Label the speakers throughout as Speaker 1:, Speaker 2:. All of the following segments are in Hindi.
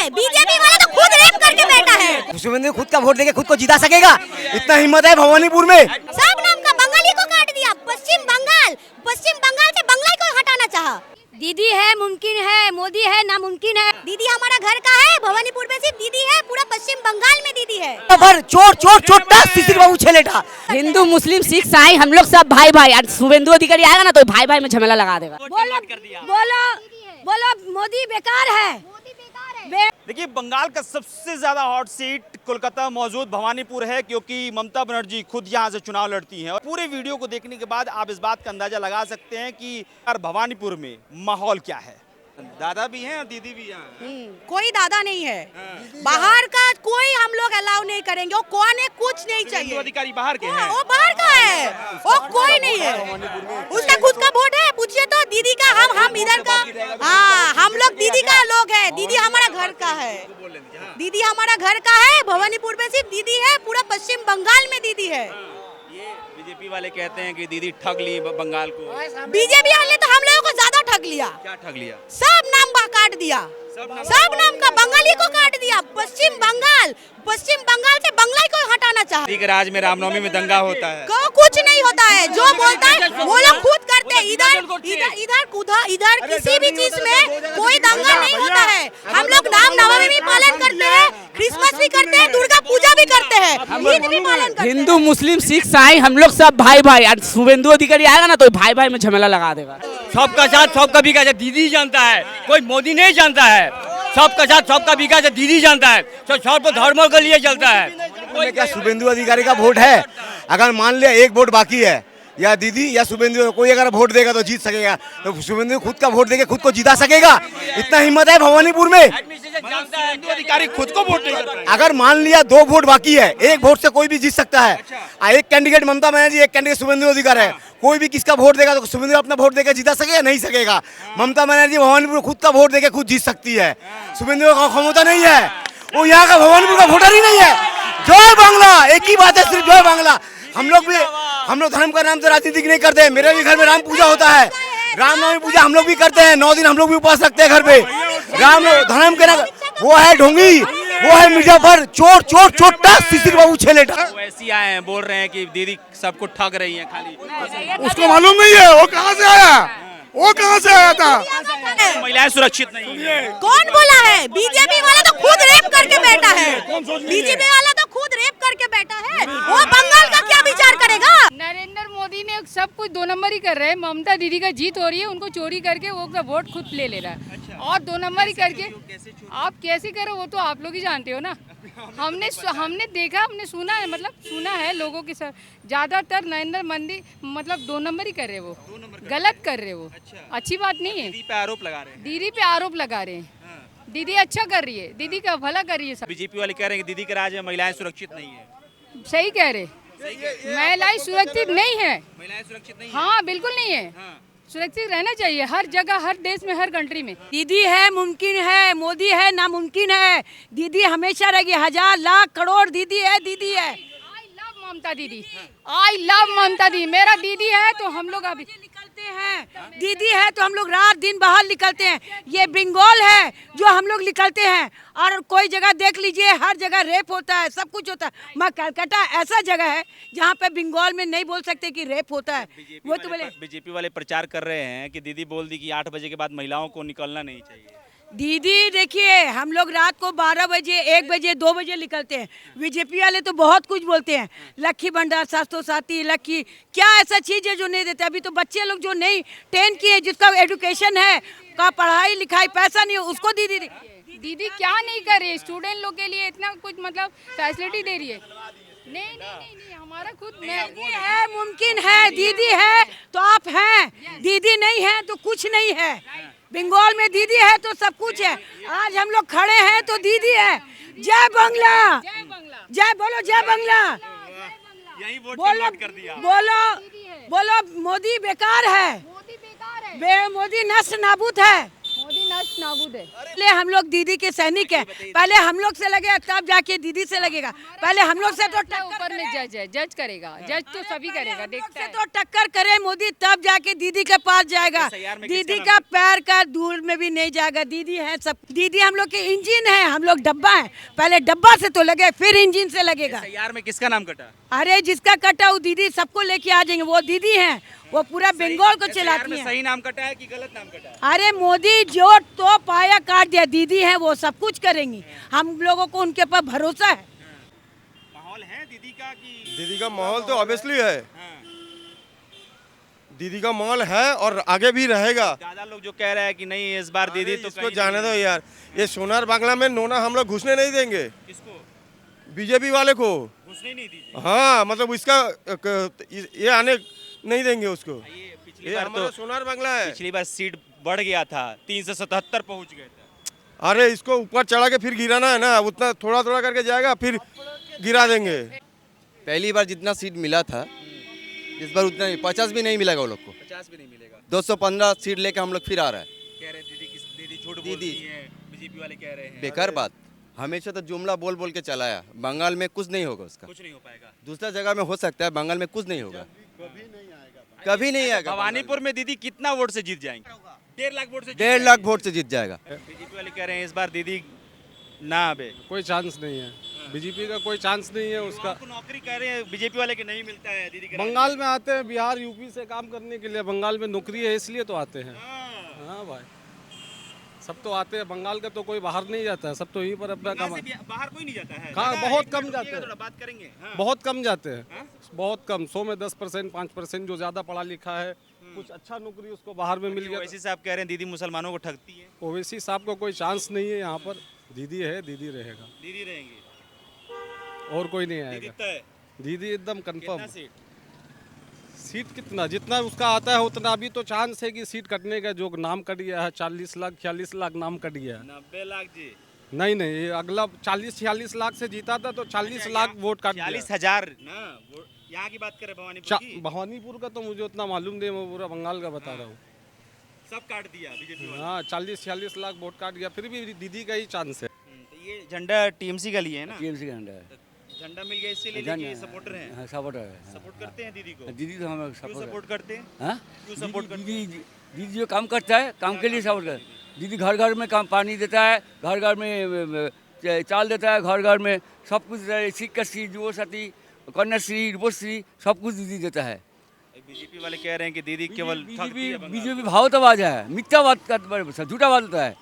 Speaker 1: है, बीजेपी वाला तो खुद रेप करके बैठा है।
Speaker 2: शुभेंदु खुद का वोट देके खुद को जिता सकेगा, इतना हिम्मत है भवानीपुर में।
Speaker 1: सब नाम का बंगाली को काट दिया, पश्चिम बंगाल से बंगाली को हटाना चाहा। दीदी है मुमकिन है, मोदी है नामुमकिन है। दीदी हमारा घर का है, भवानीपुर में सिर्फ दीदी है, पूरा पश्चिम बंगाल में दीदी है।
Speaker 2: छोटा शिशिर बाबू छेलेटा।
Speaker 3: हिंदू मुस्लिम सिख ईसाई हम लोग सब भाई भाई। आज शुभेंदु अधिकारी आएगा ना तो भाई भाई में झमेला लगा देगा।
Speaker 1: बोलो मोदी बेकार है।
Speaker 4: देखिए, बंगाल का सबसे ज्यादा हॉट सीट कोलकाता मौजूद भवानीपुर है, क्योंकि ममता बनर्जी खुद यहां से चुनाव लड़ती हैं। और पूरे वीडियो को देखने के बाद आप इस बात का अंदाजा लगा सकते हैं कि यार भवानीपुर में माहौल क्या है। दादा भी हैं और दीदी भी हैं।
Speaker 1: कोई दादा नहीं है, बाहर का कोई हम लोग अलाउ नहीं करेंगे। वो कौन है कुछ नहीं चाहिए।
Speaker 4: अधिकारी बाहर के हैं।
Speaker 1: वो बाहर का है, वो कोई नहीं है। उसका खुद का वोट है, पूछिए तो दीदी का। हम इधर का, हाँ हम लोग दीदी का लोग है। दीदी हमारा घर का है, दीदी हमारा घर का है। भवानीपुर में सिर्फ दीदी है, पूरा पश्चिम बंगाल में दीदी है।
Speaker 4: ये बीजेपी वाले कहते हैं कि दीदी ठग ली बंगाल को।
Speaker 1: बीजेपी वाले तो हम लोगों को ज्यादा ठग लिया।
Speaker 4: क्या ठग लिया?
Speaker 1: सब नाम काट दिया, सब नाम का बंगाली को काट दिया। पश्चिम बंगाल से बंगाली को हटाना चाहते हैं।
Speaker 4: राज में रामनवमी में दंगा होता है।
Speaker 1: कुछ नहीं होता है, जो बोलता है वो लोग खुद करते हैं। इधर किसी भी चीज में कोई दंगा नहीं होता है। हम लोग रामनवमी भी पालन करते हैं, क्रिसमस भी करते हैं, दुर्गा पूजा भी करते हैं, ईद भी पालन करते हैं।
Speaker 3: हिंदू मुस्लिम सिख ईसाई हम लोग सब भाई भाई। आज शुभेंदु अधिकारी आएगा ना तो भाई भाई में झमेला लगा देगा।
Speaker 5: सबका साथ सबका विकास दीदी जानता है, कोई मोदी नहीं जानता है। सबका साथ सबका विकास दीदी जानता है, तो सर्व धर्मों के लिए चलता है।
Speaker 2: क्या शुभेंदु अधिकारी का वोट है? अगर मान लिया एक वोट बाकी है, या दीदी या शुभेंदु, कोई अगर वोट देगा तो जीत सकेगा। तो शुभेंदु खुद का वोट देके खुद को जिता सकेगा, इतना हिम्मत है भवानीपुर में।
Speaker 4: अधिकारी खुद को वोट नहीं करता है।
Speaker 2: अगर मान लिया 2 वोट बाकी है, एक वोट से कोई भी जीत सकता है। एक कैंडिडेट ममता बनर्जी, एक कैंडिडेट शुभेंदु अधिकारी है। कोई भी किसका वोट देगा तो शुभेंदु अपना वोट देकर जिता सकेगा? नहीं सकेगा। ममता बनर्जी भवानीपुर खुद का वोट देकर खुद जीत सकती है, शुभेंदु का क्षमता नहीं है। वो यहाँ का भवानीपुर का वोटर ही नहीं है। जय बांग्ला, एक ही बात है, सिर्फ जय बांग्ला। हम लोग धर्म का नाम से राजनीति नहीं करते। मेरे भी घर में राम पूजा होता है, रामनवमी पूजा हम लोग भी करते हैं। 9 दिन हम लोग भी उपवास रखते हैं घर पे। राम धर्म के नाम वो है ढोंगी, वो है मिर्जापुर छोटा शिशिर बाबू छेलेटा।
Speaker 4: वो ऐसी आए हैं, बोल रहे हैं कि दीदी सबको ठग रही है खाली।
Speaker 6: उसको मालूम नहीं है वो कहाँ से आया, वो कहाँ से आया था।
Speaker 4: महिलाएं सुरक्षित नहीं है।
Speaker 1: कौन बोला है? बीजेपी वाला तो खुद रेप करके बैठा है। बीजेपी वाला तो खुद रेप करके बैठा है। वो बंगाल का क्या विचार करेगा?
Speaker 7: नरेंद्र मोदी ने सब कुछ 2 नंबर ही कर रहे हैं। ममता दीदी का जीत हो रही है, उनको चोरी करके वो वोट खुद ले रहा है। और 2 नंबर ही करके आप कैसे करो वो तो आप लोग ही जानते हो ना। हमने देखा, हमने सुना है, मतलब सुना है लोगों के साथ। ज्यादातर नरेंद्र मोदी मतलब 2 नंबर ही कर रहे, वो गलत कर रहे, वो अच्छी बात नहीं है।
Speaker 4: दीदी पे आरोप लगा रहे हैं।
Speaker 7: दीदी पे आरोप लगा रहे हैं। दीदी अच्छा कर रही है, दीदी का भला कर रही है सब।
Speaker 4: बीजेपी वाले कह रहे हैं कि दीदी के राज में महिलाएं सुरक्षित नहीं है।
Speaker 7: सही कह रहे, महिलाएं सुरक्षित नहीं है।
Speaker 4: महिलाएं सुरक्षित नहीं है।
Speaker 7: हाँ बिल्कुल नहीं है। सुरक्षित रहना चाहिए हर जगह, हर देश में, हर कंट्री में।
Speaker 3: दीदी है मुमकिन है, मोदी है नामुमकिन है। दीदी हमेशा रहेगी, 1000 लाख करोड़ दीदी है, दीदी है।
Speaker 7: आई लव ममता दीदी, आई लव ममता दीदी। मेरा दीदी है तो हम लोग अभी
Speaker 3: निकलते हैं, दीदी है तो हम लोग रात दिन बाहर निकलते हैं। ये बंगाल है जो हम लोग निकलते हैं। और कोई जगह देख लीजिए, हर जगह रेप होता है, सब कुछ होता है। मैं कलकत्ता ऐसा जगह है जहाँ पे बंगाल में नहीं बोल सकते कि रेप होता है। वो तो बोले
Speaker 4: बीजेपी वाले प्रचार कर रहे हैं कि दीदी बोल दी कि 8 बजे के बाद महिलाओं को निकलना नहीं चाहिए।
Speaker 3: दीदी देखिए, हम लोग रात को 12 बजे 1 बजे 2 बजे निकलते हैं। बीजेपी वाले तो बहुत कुछ बोलते हैं, लक्की भंडार, स्वास्थ्य साथी, लक्की, क्या ऐसा चीज़ है जो नहीं देते। अभी तो बच्चे लोग जो नहीं 10 किए, जिसका एजुकेशन है, का पढ़ाई लिखाई पैसा नहीं, उसको
Speaker 7: दीदी क्या नहीं कर रही है। स्टूडेंट लोग के लिए इतना कुछ मतलब फैसिलिटी दे रही है। नहीं, हमारा खुद
Speaker 3: दीदी है मुमकिन है, दीदी है तो आप हैं, दीदी नहीं है तो कुछ नहीं है। बंगाल में दीदी है तो सब कुछ है। आज हम लोग खड़े हैं तो दीदी है। जय बांग्ला, जय बोलो, जय बांग्ला।
Speaker 4: यही वोट
Speaker 3: बोलो,
Speaker 4: कर दिया।
Speaker 3: बोलो मोदी बेकार है, मोदी नष्ट नाबूद है।
Speaker 7: ही नष्ट नाबूद है।
Speaker 3: पहले हम लोग दीदी के सैनिक हैं, पहले हम लोग से लगेगा तब जाके दीदी से लगेगा। पहले हम लोग से तो
Speaker 7: ऊपर में जज है, जज करेगा, जज तो सभी करेगा, देखता है।
Speaker 3: तो टक्कर करे मोदी तब जाके दीदी के पास जाएगा।
Speaker 4: SIR में
Speaker 3: दीदी
Speaker 4: किसका
Speaker 3: का पैर का दूर में भी नहीं जाएगा। दीदी है सब, दीदी हम लोग के इंजन है, हम लोग डब्बा है। पहले डब्बा से तो लगे फिर इंजन से लगेगा।
Speaker 4: SIR में किसका नाम कटा?
Speaker 3: अरे जिसका कटा वो दीदी सबको लेके आ जाएंगे। वो दीदी हैं, वो पूरा बंगाल को
Speaker 4: SIR
Speaker 3: चलाती
Speaker 4: में
Speaker 3: हैं।
Speaker 4: सही नाम कटा है कि गलत नाम कटा है?
Speaker 3: अरे मोदी जो तो पाया काट दिया, दीदी है वो सब कुछ करेंगी। हम लोगों को उनके पर भरोसा है।
Speaker 4: माहौल है दीदी का कि
Speaker 8: दीदी का माहौल तो ऑब्वियसली है,
Speaker 4: हाँ।
Speaker 8: दीदी का माहौल है और आगे भी रहेगा।
Speaker 4: ज्यादा लोग जो कह रहे हैं कि नहीं इस बार दीदी तो
Speaker 8: इसको
Speaker 4: कहीं
Speaker 8: जाने दो
Speaker 4: नहीं।
Speaker 8: यार, ये सोनार बांग्ला में नोना हम लोग घुसने नहीं देंगे,
Speaker 4: किसको
Speaker 8: बीजेपी वाले को।
Speaker 4: घुसने नहीं दीजिए।
Speaker 8: हाँ मतलब इसका ये आने नहीं देंगे उसको।
Speaker 4: ये पिछली
Speaker 8: ये
Speaker 4: बार
Speaker 8: हमारा
Speaker 4: तो
Speaker 8: सोनार बांग्ला है।
Speaker 4: पिछली बार सीट बढ़ गया था, 377 पहुंच गए थे।
Speaker 8: अरे इसको ऊपर चढ़ा के फिर गिराना है ना, उतना थोड़ा थोड़ा करके जाएगा फिर गिरा देंगे।
Speaker 9: पहली बार जितना सीट मिला था इस बार उतना नहीं, 50 भी नहीं मिलेगा वो लोग को।
Speaker 4: 50 भी नहीं मिलेगा।
Speaker 9: 215 सीट लेके हम लोग फिर आ रहा है।
Speaker 4: कह रहे दीदी झूठ
Speaker 9: दीदी।
Speaker 4: बोलती है, बीजेपी वाले कह रहे हैं।
Speaker 9: बेकार बात, हमेशा तो जुमला बोल बोल के चलाया। बंगाल में कुछ नहीं होगा उसका,
Speaker 4: कुछ नहीं हो पाएगा।
Speaker 9: दूसरा जगह में हो सकता है, बंगाल में कुछ नहीं होगा, कभी नहीं आएगा।
Speaker 4: भवानीपुर में दीदी कितना वोट से जीत जाएंगे? 1.5 लाख वोट से जीत
Speaker 9: 1.5 लाख वोट से जीत जाएगा।
Speaker 4: बीजेपी वाले कह रहे हैं इस बार दीदी ना आवे।
Speaker 10: कोई चांस नहीं है, बीजेपी का कोई चांस नहीं है उसका।
Speaker 4: आपको नौकरी कह रहे हैं बीजेपी वाले के नहीं मिलता है दीदी के
Speaker 10: बंगाल में आते हैं, बिहार यूपी से काम करने के लिए। बंगाल में नौकरी है इसलिए तो आते हैं। हाँ भाई, सब तो आते हैं। बंगाल का तो कोई बाहर नहीं जाता है, सब तो यहीं पर अपना काम।
Speaker 4: बाहर कोई नहीं जाता है।
Speaker 10: कहाँ, बहुत कम जाते हैं।
Speaker 4: थोड़ा बात करेंगे। हाँ।
Speaker 10: बहुत कम जाते हैं, बहुत कम। 100 में 10%, 5% जो ज्यादा पढ़ा लिखा है, कुछ अच्छा नौकरी उसको बाहर में मिल गया।
Speaker 4: ओवैसी साहब कह रहे हैं दीदी मुसलमानों को ठगती है।
Speaker 10: ओवैसी साहब को कोई चांस नहीं है यहाँ पर। दीदी है, दीदी रहेगा,
Speaker 4: दीदी रहेंगी,
Speaker 10: और कोई नहीं
Speaker 4: दीदी
Speaker 10: आएगा।
Speaker 4: तय।
Speaker 10: दीदी एकदम कंफर्म।
Speaker 4: कितना सीट?
Speaker 10: सीट कितना, जितना उसका आता है उतना। अभी तो चांस है कि सीट कटने का, जो नाम कट गया है 40 लाख 46 लाख नाम कट गया है।
Speaker 4: 90 लाख जी।
Speaker 10: नहीं नहीं, ये अगला 40-46 लाख से जीता था तो 40 लाख वोट काट दिया।
Speaker 4: 40,000 ना यहाँ की बात करें भवानीपुर की।
Speaker 10: भवानीपुर का तो मुझे उतना मालूम नहीं, मैं पूरा बंगाल का बता रहा हूँ।
Speaker 4: सब काट दिया बीजेपी वाले।
Speaker 10: हाँ, 40-46 लाख वोट काट गया, फिर भी दीदी का ही चांस है।
Speaker 4: तो ये झंडा टीएमसी का लिए है ना?
Speaker 5: टीएमसी का झंडा है।
Speaker 4: झंडा मिल गया इसीलिए लेके सपोर्टर हैं।
Speaker 5: हाँ, सपोर्टर है।
Speaker 4: सपोर्ट करते हैं दीदी को।
Speaker 5: दीदी तो हमें
Speaker 4: क्यों सपोर्ट करते हैं?
Speaker 5: हाँ?
Speaker 4: क्यों सपोर्ट करते हैं?
Speaker 5: दीदी जो काम करता है, काम के लिए सपोर्ट करता है। दीदी घर घर में काम पानी देता है, घर घर में चाल देता है, घर घर में सब कुछ देता है। शिक्षाश्री, युवसाथी, कन्याश्री, रूपश्री सब कुछ दीदी देता है।
Speaker 4: बीजेपी वाले कह रहे हैं कि दीदी केवल ठगती है बंगाल।
Speaker 5: बीजेपी भावताबाज है, मिथ्या बात करता है, झूठा बात होता है।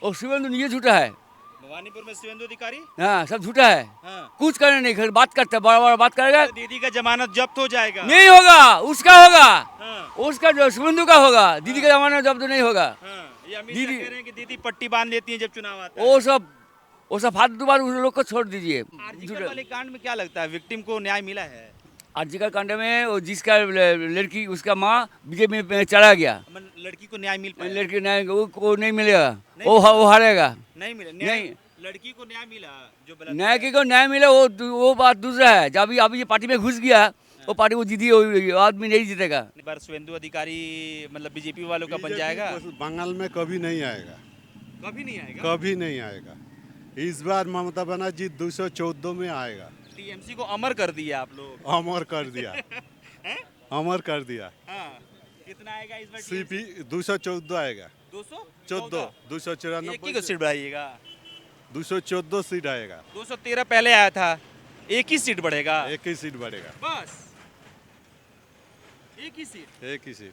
Speaker 5: और शिवेंदु ये झूठा है।
Speaker 4: भवानीपुर में शिवेंदु अधिकारी
Speaker 5: हाँ, सब झूठा है।
Speaker 4: हाँ।
Speaker 5: कुछ करने नहीं, खाली बात करता है, बड़ा बड़ा बात करेगा।
Speaker 4: दीदी का जमानत जब्त हो जाएगा।
Speaker 5: नहीं होगा, उसका होगा।
Speaker 4: हाँ।
Speaker 5: उसका जो शिवेंदु का होगा, दीदी का जमाना जब तो नहीं होगा।
Speaker 4: हाँ। ये अमित शाह
Speaker 5: दीदी-
Speaker 4: कह रहे हैं कि दीदी पट्टी बांध लेती है जब चुनाव आता है।
Speaker 5: वो सब फालतू बात उस लोग को छोड़ दीजिए।
Speaker 4: आर्जिकल वाले कांड में क्या लगता है, विक्टिम को न्याय मिला है?
Speaker 5: आर्जिकल कांड में वो जिसका लड़की, उसका माँ बीजेपी में चला गया,
Speaker 4: लड़की को न्याय मिल पाया?
Speaker 5: लड़की को नहीं मिलेगा, वो हारेगा।
Speaker 4: नहीं मिला
Speaker 5: नहीं।
Speaker 4: लड़की को न्याय मिला जो
Speaker 5: न्याय की को न्याय मिला, वो बात दूसरा है। जब अभी ये पार्टी में घुस गया, वो पार्टी वो दीदी आदमी नहीं जीतेगा।
Speaker 4: इस बार शिवेंदु अधिकारी मतलब बीजेपी वालों का बन जाएगा?
Speaker 6: बंगाल में कभी नहीं आएगा,
Speaker 4: कभी नहीं आएगा।
Speaker 6: कभी नहीं आएगा। इस बार ममता बनर्जी 214 में आएगा।
Speaker 4: टीएमसी को अमर कर दिया आप लोग।
Speaker 6: अमर कर दिया, अमर कर दिया।
Speaker 4: हाँ। कितना आएगा इस बार?
Speaker 6: सीपी 214 आएगा।
Speaker 4: 214
Speaker 6: 294
Speaker 4: एक ही को सीट बढ़ाइएगा।
Speaker 6: 214 सीट आएगा।
Speaker 4: 213 पहले आया था, एक ही सीट बढ़ेगा।
Speaker 6: एक ही सीट बढ़ेगा,
Speaker 4: बस एक ही सीट।
Speaker 6: एक ही सीट।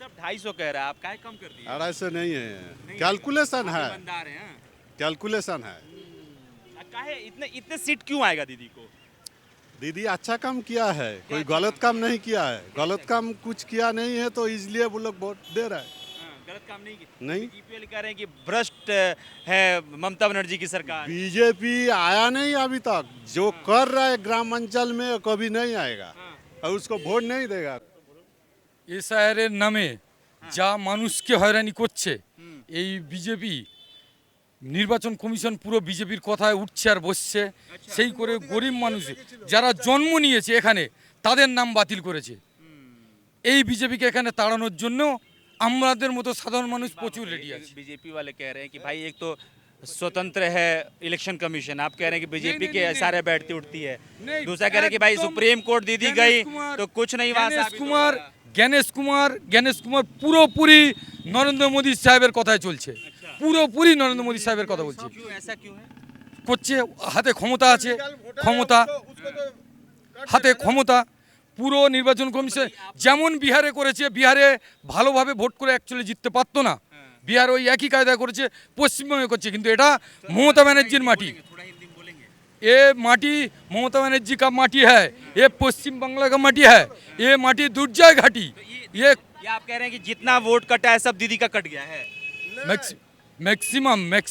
Speaker 4: सब 250 कह रहा है, आप काहे कम कर दिए?
Speaker 6: 250 नहीं है, कैलकुलेशन है,
Speaker 4: ईमानदार हैं, हाँ।
Speaker 6: कैलकुलेशन है।
Speaker 4: काहे इतने सीट क्यों आएगा दीदी को?
Speaker 6: दीदी अच्छा काम किया है, कोई गलत काम नहीं किया है। गलत काम कुछ किया नहीं है तो इसलिए वो लोग वोट दे रहा है।
Speaker 4: गलत काम नहीं किया।
Speaker 6: नहीं,
Speaker 4: बीजेपी वाले कह रहे हैं कि भ्रष्ट है ममता बनर्जी की सरकार।
Speaker 6: बीजेपी आया नहीं अभी तक। जो कर रहा है ग्राम अंचल में कभी नहीं आएगा और उसको वोट नहीं देगा।
Speaker 11: এই শহরের নামে যা মানুষকে হয়রানি করছে এই বিজেপি নির্বাচন কমিশন পুরো বিজেপির কথায় উঠছে আর বসছে, সেই করে গরিব মানুষ যারা জন্ম নিয়েছে এখানে তাদের নাম বাতিল করেছে। এই বিজেপিকে এখানে তাড়ানোর জন্য আমাদের মতো সাধারণ মানুষ প্রচুর রেডি আছে।
Speaker 4: बीजेपी वाले कह रहे हैं कि भाई एक तो स्वतंत्र है इलेक्शन कमीशन, आप कह रहे हैं कि बीजेपी के सारे बैठती उठती है,
Speaker 11: नहीं,
Speaker 4: दूसरा कह रहे हैं कि भाई
Speaker 11: एकदम
Speaker 4: सुप्रीम कोर्ट दीदी गई तो कुछ नहीं वहाँ
Speaker 11: জ্ঞানেশ কুমার পুরোপুরি নরেন্দ্র মোদী সাহেবের কথায় চলছে, পুরোপুরি নরেন্দ্র মোদী সাহেবের কথা বলছে,
Speaker 4: क्यों ऐसा क्यों है?
Speaker 11: করছে। হাতে ক্ষমতা আছে, হাতে ক্ষমতা। পুরো নির্বাচন কমিশন যেমন বিহারে করেছে, বিহারে ভালোভাবে ভোট করে অ্যাকচুয়ালি জিততে পারতো না, বিহার ওই একই কায়দা করেছে, পশ্চিমবঙ্গে করছে। কিন্তু এটা মমতা ব্যানার্জির মাটি, ये माटी ममता बनर्जी का माटी है, ये पश्चिम बांग्ला का माटी है, ये माटी दुर्जय घाटी। ये
Speaker 4: आप कह रहे हैं कि जितना वोट कटा है सब दीदी का कट गया है?
Speaker 11: मैक्सिमम